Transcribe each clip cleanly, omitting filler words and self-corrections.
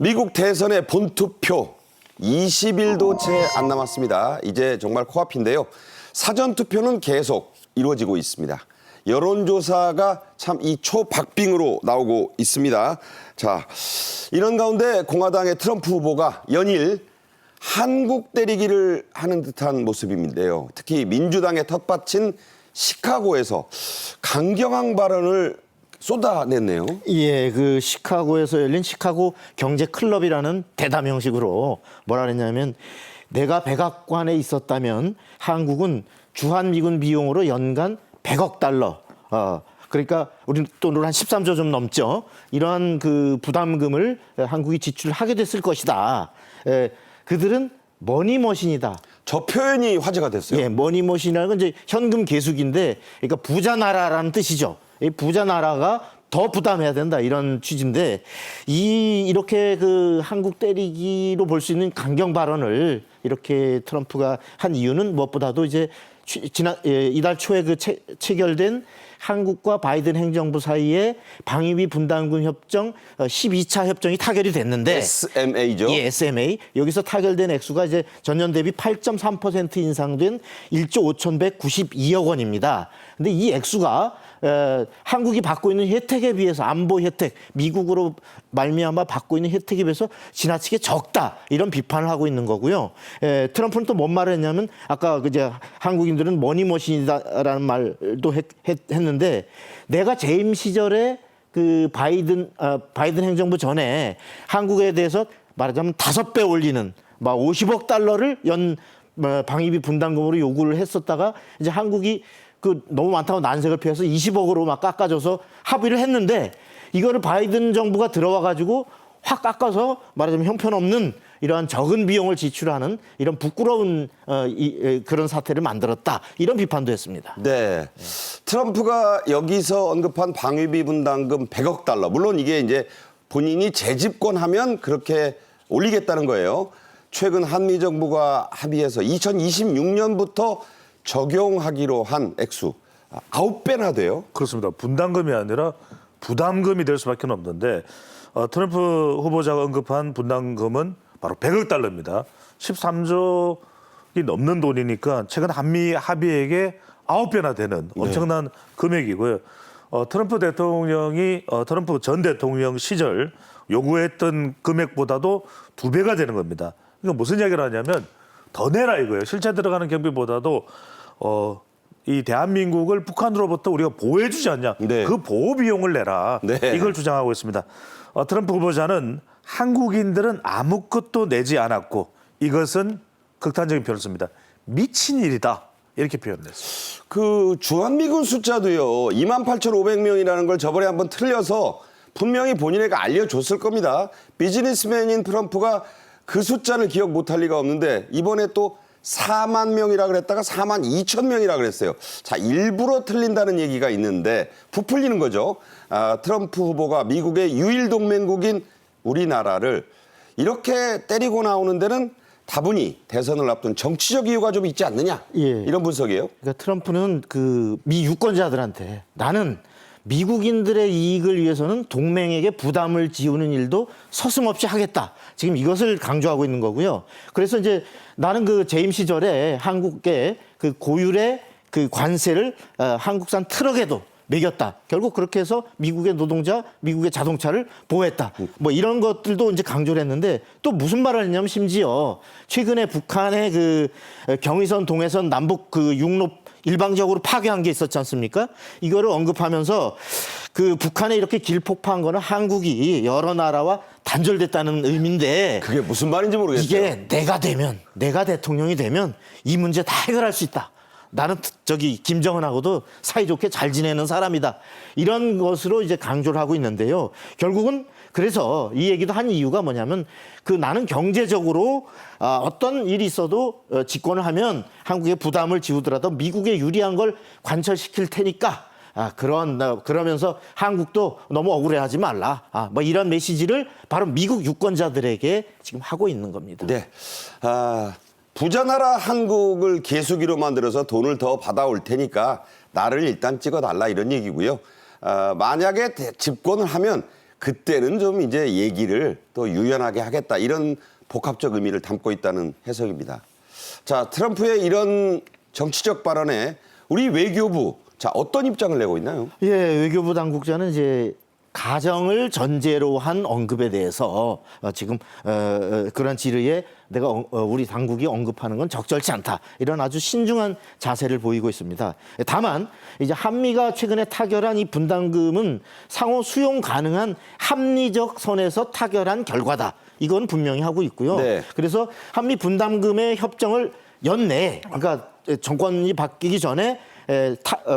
미국 대선의 본투표 20일도 채 안 남았습니다. 이제 정말 코앞인데요. 사전투표는 계속 이루어지고 있습니다. 여론조사가 참 이 초박빙으로 나오고 있습니다. 자, 이런 가운데 공화당의 트럼프 후보가 연일 한국 때리기를 하는 듯한 모습인데요. 특히 민주당의 텃밭인 시카고에서 강경한 발언을 쏟아냈네요. 예, 그 시카고에서 열린 시카고 경제 클럽이라는 대담 형식으로 뭐라 그랬냐면 내가 백악관에 있었다면 한국은 주한미군 비용으로 연간 100억 달러, 그러니까 우리 돈으로 한 13조 좀 넘죠. 이러한 그 부담금을 한국이 지출하게 됐을 것이다. 그들은 머니머신이다. 저 표현이 화제가 됐어요. 예, 머니머신이라는 건 이제 현금 계수기인데, 그러니까 부자 나라라는 뜻이죠. 이 부자 나라가 더 부담해야 된다 이런 취지인데, 이렇게 그 한국 때리기로 볼 수 있는 강경 발언을 이렇게 트럼프가 한 이유는 무엇보다도 이제 이달 초에 그 체결된 한국과 바이든 행정부 사이에 방위비 분담금 협정 12차 협정이 타결이 됐는데 SMA죠. 예, SMA. 여기서 타결된 액수가 이제 전년 대비 8.3% 인상된 1조 5,192억 원입니다. 근데 이 액수가 한국이 받고 있는 혜택에 비해서 안보 혜택, 미국으로 말미암아 받고 있는 혜택에 비해서 지나치게 적다 이런 비판을 하고 있는 거고요. 트럼프는 또 뭔 말을 했냐면 아까 이제 한국인들은 머니머신이다라는 말도 했는데 내가 재임 시절에 그 바이든 행정부 전에 한국에 대해서 말하자면 5배 올리는 막 50억 달러를 연 방위비 분담금으로 요구를 했었다가 이제 한국이 그 너무 많다고 난색을 피해서 20억으로 막 깎아줘서 합의를 했는데 이거를 바이든 정부가 들어와 가지고 확 깎아서 말하자면 형편없는 이러한 적은 비용을 지출하는 이런 부끄러운 그런 사태를 만들었다 이런 비판도 했습니다. 네, 트럼프가 여기서 언급한 방위비 분담금 100억 달러. 물론 이게 이제 본인이 재집권하면 그렇게 올리겠다는 거예요. 최근 한미 정부가 합의해서 2026년부터 적용하기로 한 액수 9배나 돼요. 그렇습니다. 분담금이 아니라 부담금이 될 수밖에 없는데 트럼프 후보자가 언급한 분담금은 바로 100억 달러입니다. 13조이 넘는 돈이니까 최근 한미 합의액의 9배나 되는 엄청난 금액이고요. 트럼프 전 대통령 시절 요구했던 금액보다도 2배가 되는 겁니다. 그러니까 무슨 이야기를 하냐면 더 내라 이거예요. 실제 들어가는 경비보다도 이 대한민국을 북한으로부터 우리가 보호해주지 않냐. 네. 그 보호 비용을 내라. 네. 이걸 주장하고 있습니다. 트럼프 후보자는 한국인들은 아무것도 내지 않았고 이것은 극단적인 표현을 씁니다. 미친 일이다. 이렇게 표현을 했습니다. 그 주한미군 숫자도요. 28,500명이라는 걸 저번에 한번 틀려서 분명히 본인에게 알려줬을 겁니다. 비즈니스맨인 트럼프가 그 숫자를 기억 못할 리가 없는데 이번에 또 4만 명이라 그랬다가 4만 2천 명이라 그랬어요. 자, 일부러 틀린다는 얘기가 있는데 부풀리는 거죠. 트럼프 후보가 미국의 유일 동맹국인 우리나라를 이렇게 때리고 나오는 데는 다분히 대선을 앞둔 정치적 이유가 좀 있지 않느냐. 예. 이런 분석이에요. 그러니까 트럼프는 그 미 유권자들한테 나는 미국인들의 이익을 위해서는 동맹에게 부담을 지우는 일도 서슴없이 하겠다. 지금 이것을 강조하고 있는 거고요. 그래서 이제 나는 그 재임 시절에 한국의 그 고율의 그 관세를 한국산 트럭에도 매겼다. 결국 그렇게 해서 미국의 노동자, 미국의 자동차를 보호했다. 뭐 이런 것들도 이제 강조를 했는데 또 무슨 말을 했냐면 심지어 최근에 북한의 그 경의선, 동해선, 남북 그 육로 일방적으로 파괴한 게 있었지 않습니까? 이거를 언급하면서 그 북한에 이렇게 길폭파한 거는 한국이 여러 나라와 단절됐다는 의미인데 그게 무슨 말인지 모르겠어요. 이게 내가 대통령이 되면 이 문제 다 해결할 수 있다. 나는 김정은하고도 사이좋게 잘 지내는 사람이다. 이런 것으로 이제 강조를 하고 있는데요. 결국은 그래서 이 얘기도 한 이유가 뭐냐면 그 나는 경제적으로 어떤 일이 있어도 집권을 하면 한국에 부담을 지우더라도 미국에 유리한 걸 관철시킬 테니까 그러면서 한국도 너무 억울해하지 말라. 뭐 이런 메시지를 바로 미국 유권자들에게 지금 하고 있는 겁니다. 네. 부자 나라 한국을 개수기로 만들어서 돈을 더 받아올 테니까 나를 일단 찍어달라 이런 얘기고요. 만약에 집권을 하면 그때는 좀 이제 얘기를 또 유연하게 하겠다 이런 복합적 의미를 담고 있다는 해석입니다. 자, 트럼프의 이런 정치적 발언에 우리 외교부 자 어떤 입장을 내고 있나요? 예, 외교부 당국자는 이제 가정을 전제로 한 언급에 대해서 지금 그런 질의에 내가 우리 당국이 언급하는 건 적절치 않다. 이런 아주 신중한 자세를 보이고 있습니다. 다만 이제 한미가 최근에 타결한 이 분담금은 상호 수용 가능한 합리적 선에서 타결한 결과다. 이건 분명히 하고 있고요. 네. 그래서 한미 분담금의 협정을 연내에 그러니까 정권이 바뀌기 전에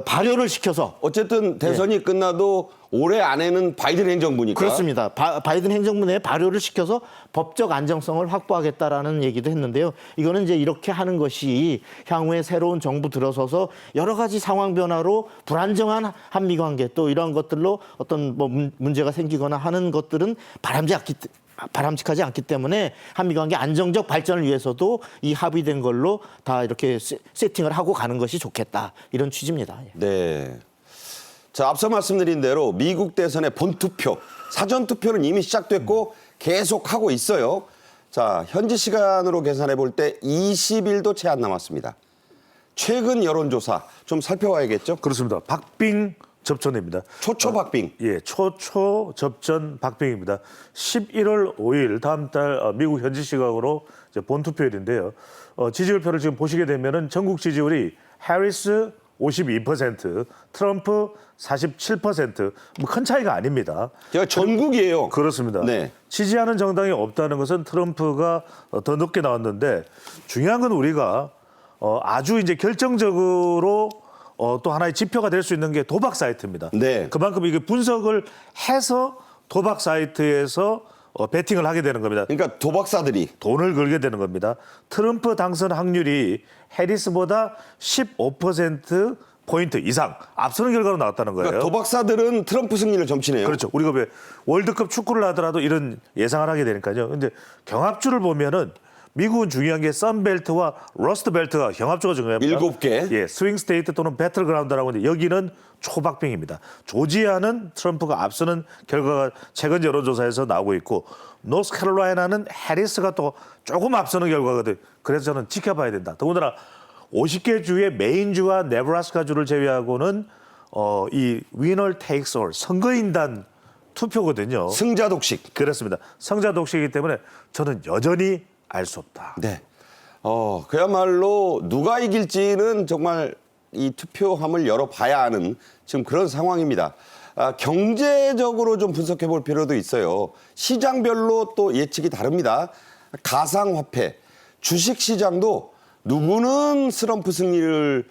발효를 시켜서 어쨌든 대선이 끝나도 올해 안에는 바이든 행정부니까. 그렇습니다. 바이든 행정부 내에 발효를 시켜서 법적 안정성을 확보하겠다라는 얘기도 했는데요. 이거는 이제 이렇게 하는 것이 향후에 새로운 정부 들어서서 여러 가지 상황 변화로 불안정한 한미 관계 또 이런 것들로 어떤 뭐 문제가 생기거나 하는 것들은 바람직하지 않기 때문에 한미 관계 안정적 발전을 위해서도 이 합의된 걸로 다 이렇게 세팅을 하고 가는 것이 좋겠다. 이런 취지입니다. 네. 자, 앞서 말씀드린 대로 미국 대선의 본투표, 사전투표는 이미 시작됐고 계속하고 있어요. 자, 현지 시간으로 계산해 볼 때 20일도 채 안 남았습니다. 최근 여론조사 좀 살펴봐야겠죠? 그렇습니다. 박빙 접전입니다. 초초박빙. 예, 초초 접전 박빙입니다. 11월 5일 다음 달 미국 현지 시각으로 이제 본투표일인데요. 지지율표를 지금 보시게 되면은 전국 지지율이 해리스 52%, 트럼프 47%, 뭐 큰 차이가 아닙니다. 제가 전국이에요. 그렇습니다. 네. 지지하는 정당이 없다는 것은 트럼프가 더 높게 나왔는데 중요한 건 우리가 아주 이제 결정적으로 또 하나의 지표가 될 수 있는 게 도박 사이트입니다. 네. 그만큼 이게 분석을 해서 도박 사이트에서 베팅을 하게 되는 겁니다. 그러니까 도박사들이 돈을 걸게 되는 겁니다. 트럼프 당선 확률이 해리스보다 15% 포인트 이상 앞서는 결과로 나왔다는 거예요. 그러니까 도박사들은 트럼프 승리를 점치네요. 그렇죠. 우리가 왜 월드컵 축구를 하더라도 이런 예상을 하게 되니까요. 근데 경합주를 보면은 미국은 중요한 게 썬벨트와 러스트벨트가 경합주가 중요합니다. 7개. 예, 스윙 스테이트 또는 배틀그라운드라고 하는데 여기는 초박빙입니다. 조지아는 트럼프가 앞서는 결과가 최근 여론조사에서 나오고 있고 노스캐롤라이나는 해리스가 또 조금 앞서는 결과거든. 그래서 저는 지켜봐야 된다. 더군다나 50개 주의 메인주와 네브라스카주를 제외하고는 이 위너 테이크스 올 선거인단 투표거든요. 승자 독식. 그렇습니다. 성자 독식이기 때문에 저는 여전히 알 수 없다. 네. 그야말로 누가 이길지는 정말 이 투표함을 열어봐야 하는 지금 그런 상황입니다. 경제적으로 좀 분석해 볼 필요도 있어요. 시장별로 또 예측이 다릅니다. 가상화폐, 주식시장도 누구는 트럼프 승리를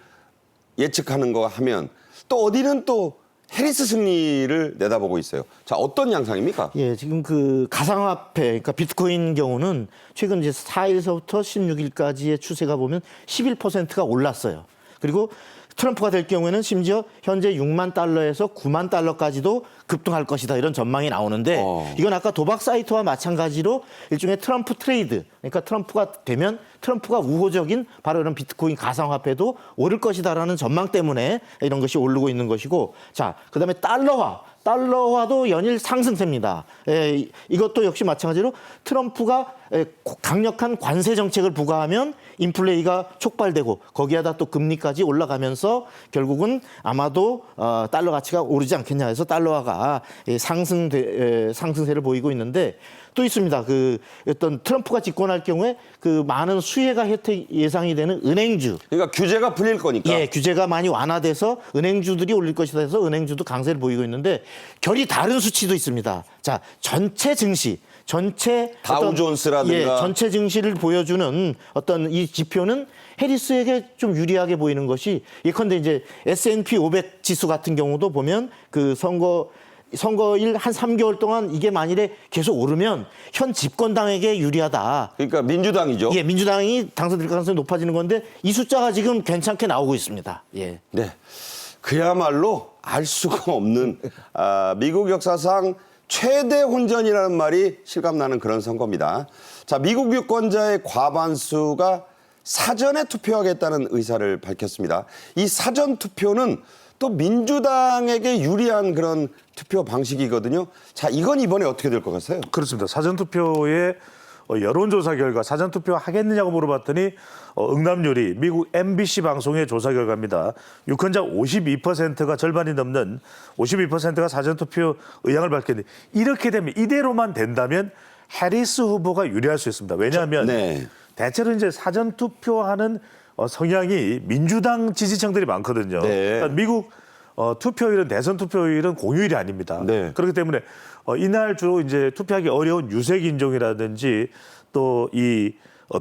예측하는 거 하면 또 어디는 또 해리스 승리를 내다보고 있어요. 자, 어떤 양상입니까? 예, 지금 그 가상화폐, 그러니까 비트코인 경우는 최근 이제 4일서부터 16일까지의 추세가 보면 11%가 올랐어요. 그리고 트럼프가 될 경우에는 심지어 현재 6만 달러에서 9만 달러까지도 급등할 것이다 이런 전망이 나오는데 이건 아까 도박 사이트와 마찬가지로 일종의 트럼프 트레이드, 그러니까 트럼프가 되면 트럼프가 우호적인 바로 이런 비트코인 가상화폐도 오를 것이다라는 전망 때문에 이런 것이 오르고 있는 것이고, 자, 그다음에 달러화도 연일 상승세입니다. 이것도 역시 마찬가지로 트럼프가 강력한 관세 정책을 부과하면 인플레이가 촉발되고 거기에다 또 금리까지 올라가면서 결국은 아마도 달러 가치가 오르지 않겠냐 해서 달러화가 상승세를 보이고 있는데 또 있습니다. 그 어떤 트럼프가 집권할 경우에 그 많은 수혜가 혜택 예상이 되는 은행주. 그러니까 규제가 풀릴 거니까. 예, 규제가 많이 완화돼서 은행주들이 올릴 것이다 해서 은행주도 강세를 보이고 있는데 결이 다른 수치도 있습니다. 자, 전체 증시, 전체 다우존스라든가 전체 증시를 보여주는 어떤 이 지표는 해리스에게 좀 유리하게 보이는 것이 예컨대 이제 S&P 500 지수 같은 경우도 보면 그 선거일 한 3개월 동안 이게 만일에 계속 오르면 현 집권당에게 유리하다. 그러니까 민주당이죠. 예, 민주당이 당선될 가능성이 높아지는 건데 이 숫자가 지금 괜찮게 나오고 있습니다. 예. 네. 그야말로 알 수가 없는 미국 역사상 최대 혼전이라는 말이 실감나는 그런 선거입니다. 자, 미국 유권자의 과반수가 사전에 투표하겠다는 의사를 밝혔습니다. 이 사전 투표는 또 민주당에게 유리한 그런 투표 방식이거든요. 자, 이건 이번에 어떻게 될 것 같아요? 그렇습니다. 사전투표의 여론조사 결과 사전투표 하겠느냐고 물어봤더니 응답률이 미국 MBC 방송의 조사 결과입니다. 유권자 52%가 절반이 넘는 52%가 사전투표 의향을 밝혔는데 이렇게 되면 이대로만 된다면 해리스 후보가 유리할 수 있습니다. 왜냐하면 네. 대체로 이제 사전투표하는 성향이 민주당 지지층들이 많거든요. 네. 그러니까 미국 투표일은 대선 투표일은 공휴일이 아닙니다. 네. 그렇기 때문에 이날 주로 이제 투표하기 어려운 유색 인종이라든지 또 이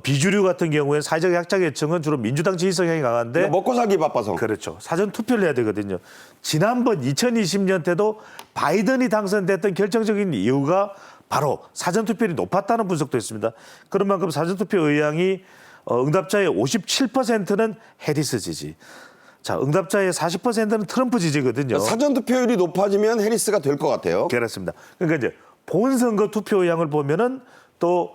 비주류 같은 경우에 사회적 약자계층은 주로 민주당 지지 성향이 강한데 먹고 살기 바빠서. 그렇죠. 사전 투표를 해야 되거든요. 지난번 2020년 때도 바이든이 당선됐던 결정적인 이유가 바로 사전 투표율이 높았다는 분석도 있습니다. 그런 만큼 사전 투표 의향이 응답자의 57%는 해리스 지지. 자, 응답자의 40%는 트럼프 지지거든요. 사전 투표율이 높아지면 해리스가 될 것 같아요. 그렇습니다. 그러니까 이제 본선거 투표 의향을 보면은 또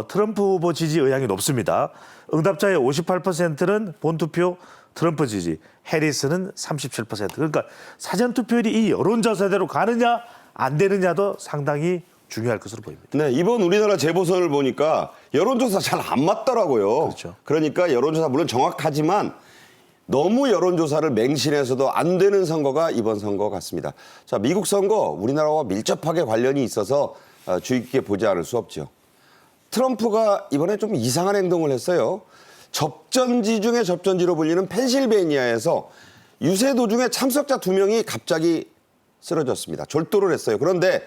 트럼프 후보 지지 의향이 높습니다. 응답자의 58%는 본투표 트럼프 지지, 해리스는 37%. 그러니까 사전 투표율이 이 여론조사대로 가느냐 안 되느냐도 상당히 중요할 것으로 보입니다. 네, 이번 우리나라 재보선을 보니까 여론조사 잘 안 맞더라고요. 그렇죠. 그러니까 여론조사 물론 정확하지만 너무 여론조사를 맹신해서도 안 되는 선거가 이번 선거 같습니다. 자, 미국 선거 우리나라와 밀접하게 관련이 있어서 주의 깊게 보지 않을 수 없죠. 트럼프가 이번에 좀 이상한 행동을 했어요. 접전지 중에 접전지로 불리는 펜실베니아에서 유세 도중에 참석자 2명이 갑자기 쓰러졌습니다. 졸도를 했어요. 그런데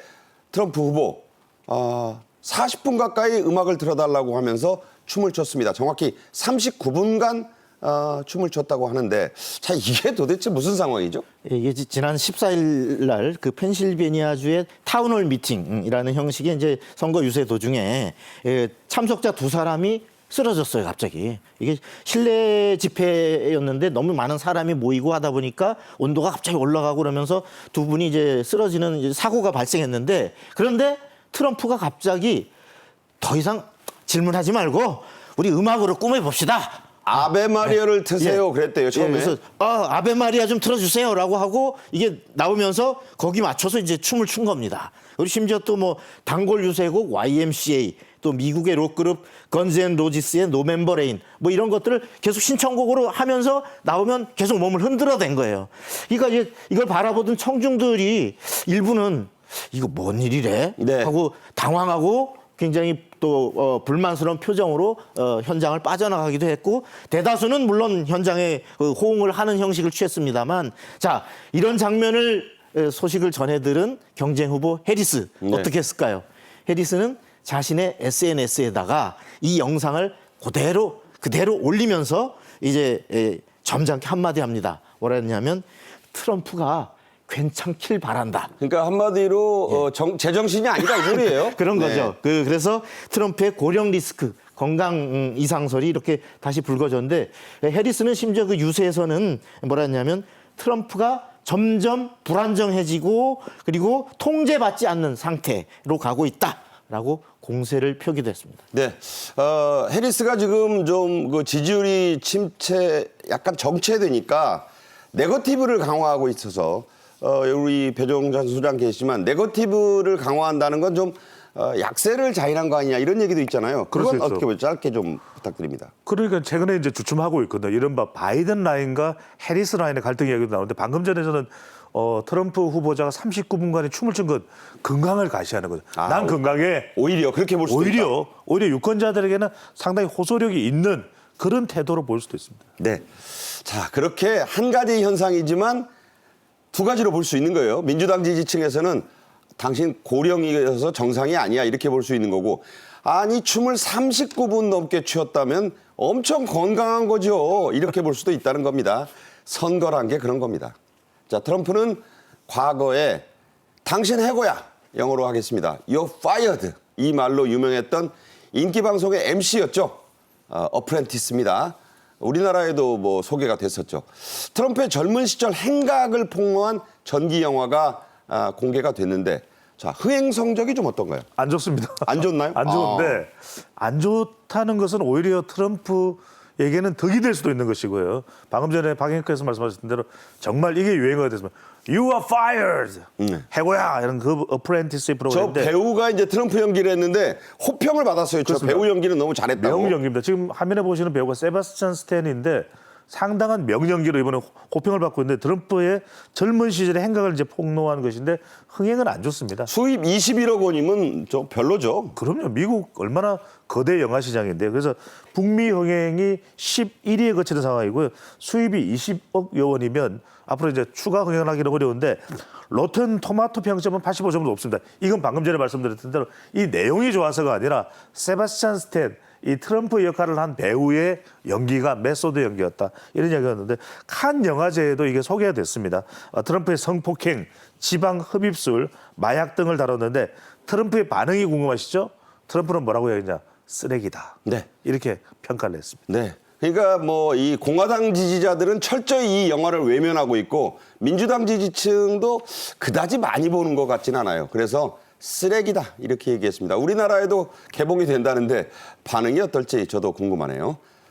트럼프 후보 40분 가까이 음악을 틀어달라고 하면서 춤을 췄습니다. 정확히 39분간 춤을 췄다고 하는데 자 이게 도대체 무슨 상황이죠? 이게 지난 14일 날 그 펜실베니아주의 타운홀 미팅이라는 형식의 이제 선거 유세 도중에 참석자 2사람이 쓰러졌어요, 갑자기. 이게 실내 집회였는데 너무 많은 사람이 모이고 하다 보니까 온도가 갑자기 올라가고 그러면서 두 분이 이제 쓰러지는 이제 사고가 발생했는데 그런데 트럼프가 갑자기 더 이상 질문하지 말고 우리 음악으로 꾸며봅시다. 아베 마리아를 트세요. 그랬대요, 처음에. 그래서 아베 마리아 좀 틀어주세요라고 하고 이게 나오면서 거기 맞춰서 이제 춤을 춘 겁니다. 그리고 심지어 또 뭐 단골 유세곡 YMCA 또 미국의 록그룹 건즈 앤 로지스의 노멤버 레인 뭐 이런 것들을 계속 신청곡으로 하면서 나오면 계속 몸을 흔들어댄 거예요. 그러니까 이걸 바라보던 청중들이 일부는 이거 뭔 일이래? 네. 하고 당황하고 굉장히 또 불만스러운 표정으로 현장을 빠져나가기도 했고 대다수는 물론 현장에 호응을 하는 형식을 취했습니다만 자 이런 장면을 소식을 전해들은 경쟁 후보 해리스 네. 어떻게 했을까요? 해리스는 자신의 SNS에다가 이 영상을 그대로 올리면서 이제 점잖게 한마디 합니다. 뭐라 했냐면 트럼프가 괜찮길 바란다. 그러니까 한마디로 제정신이 아니다 이 소리예요. 그런 네. 거죠. 그래서 트럼프의 고령 리스크, 건강 이상설이 이렇게 다시 불거졌는데 해리스는 심지어 그 유세에서는 뭐라 했냐면 트럼프가 점점 불안정해지고 그리고 통제받지 않는 상태로 가고 있다라고 공세를 펴기도 했습니다. 네, 해리스가 지금 좀 그 지지율이 약간 정체되니까 네거티브를 강화하고 있어서 우리 배종찬 소장 계시지만 네거티브를 강화한다는 건 좀 약세를 자인한 거 아니냐 이런 얘기도 있잖아요. 그건 어떻게 보죠? 짧게 좀 부탁드립니다. 그러니까 최근에 이제 주춤하고 있거든요. 이른바 바이든 라인과 해리스 라인의 갈등 이야기도 나오는데 방금 전에 저는 트럼프 후보자가 39분간의 춤을 춘 건 건강을 가시하는 거죠. 난 건강해. 오히려 그렇게 볼 수도 있다. 오히려 유권자들에게는 상당히 호소력이 있는 그런 태도로 볼 수도 있습니다. 네, 자 그렇게 한 가지 현상이지만 두 가지로 볼 수 있는 거예요. 민주당 지지층에서는 당신 고령이어서 정상이 아니야 이렇게 볼 수 있는 거고 아니 춤을 39분 넘게 추었다면 엄청 건강한 거죠. 이렇게 볼 수도 있다는 겁니다. 선거란 게 그런 겁니다. 자 트럼프는 과거에 당신 해고야 영어로 하겠습니다. You're fired 이 말로 유명했던 인기 방송의 MC였죠. 어프렌티스입니다. 우리나라에도 뭐 소개가 됐었죠. 트럼프의 젊은 시절 행각을 폭로한 전기 영화가 공개가 됐는데 자 흥행 성적이 좀 어떤가요? 안 좋습니다. 안 좋나요? 안 좋은데 안 좋다는 것은 오히려 트럼프 에게는 덕이 될 수도 있는 것이고요. 방금 전에 박영께서 말씀하셨던 대로 정말 이게 유행어가 됐으면 You are fired. 해고야 이런 그 어프렌티스 저 프로그램인데 배우가 이제 트럼프 연기를 했는데 호평을 받았어요. 저 그렇습니다. 배우 연기는 너무 잘했다고. 명연기입니다 지금 화면에 보시는 배우가 세바스찬 스탠인데 상당한 명연기로 이번에 호평을 받고 있는데 트럼프의 젊은 시절의 행각을 이제 폭로한 것인데 흥행은 안 좋습니다. 수입 21억 원이면 저 별로죠. 그럼요. 미국 얼마나 거대 영화 시장인데요. 그래서 북미 흥행이 11위에 거치는 상황이고요. 수입이 20억여 원이면 앞으로 이제 추가 흥행을 하기는 어려운데 로튼 토마토 평점은 85점도 높습니다. 이건 방금 전에 말씀드렸던 대로 이 내용이 좋아서가 아니라 세바스찬 스탠 이 트럼프 역할을 한 배우의 연기가 메소드 연기였다. 이런 이야기였는데 칸 영화제에도 이게 소개가 됐습니다. 트럼프의 성폭행, 지방 흡입술, 마약 등을 다뤘는데 트럼프의 반응이 궁금하시죠? 트럼프는 뭐라고 얘기했냐? 쓰레기다. 네. 이렇게 평가를 했습니다. 네. 그러니까 뭐 이 공화당 지지자들은 철저히 이 영화를 외면하고 있고 민주당 지지층도 그다지 많이 보는 것 같진 않아요. 그래서 쓰레기다 이렇게 얘기했습니다. 우리나라에도 개봉이 된다는데 반응이 어떨지 저도 궁금하네요.